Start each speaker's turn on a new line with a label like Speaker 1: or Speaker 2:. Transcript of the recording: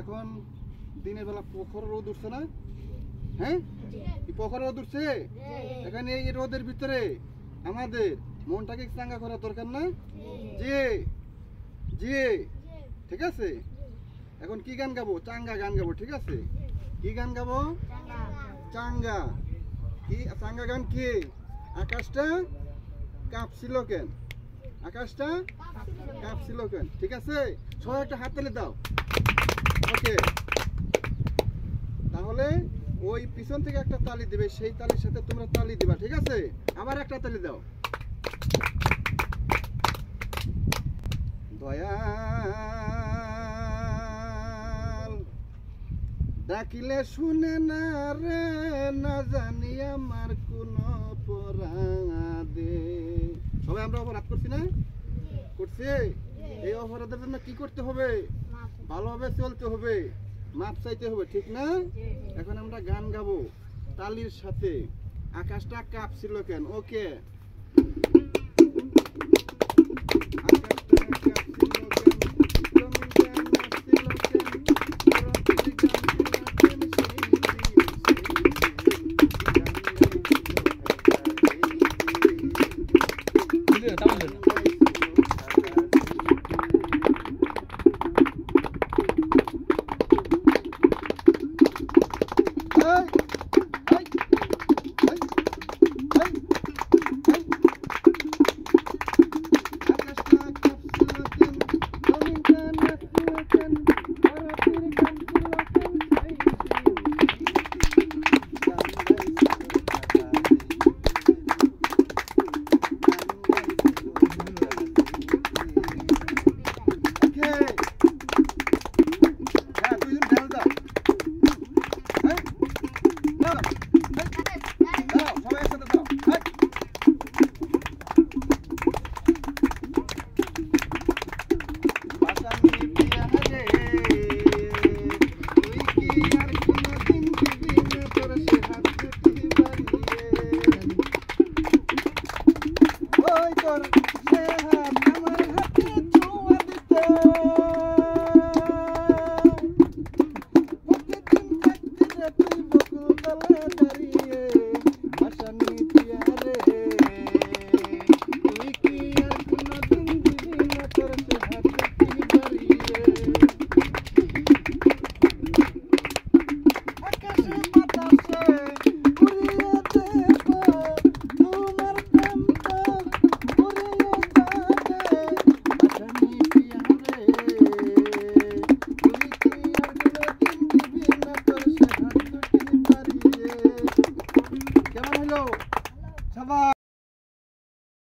Speaker 1: এখন দিনের বেলা প্রখর রোদ উঠছে না? হ্যাঁ, প্রখর রোদ উঠছে। এখানে এই রোদের ভিতরে আমাদের মনটাকে চাঙ্গা করা দরকার না? জি জি, ঠিক আছে। এখন কি গান গাবো? চাঙ্গা গান গাবো, ঠিক আছে। কি গান গাবো? চাঙ্গা। কি চাঙ্গা গান? কি আকাশটা কাঁপছিল কেন? আকাশটা কাঁপছিল কেন? ঠিক আছে, সবাই একটা হাত তালি দাও। ওকে, তাহলে ওই পিছন থেকে একটা তালি দিবে, সেই তালির সাথে তোমরা তালি দিবা, ঠিক আছে। আবার একটা তালি দাও। দয়াল ডাকিলে শুনে না রে, না জানি আমার কোন অপরাধে। সবাই আমরা অপরাধ করছি না? করছি। এই অপরাধের জন্য কি করতে হবে? ভালোভাবে চলতে হবে, মাপ চাইতে হবে, ঠিক না? এখন আমরা গান গাবো তালির সাথে। আকাশটা কাঁপছিল কেন? ওকে,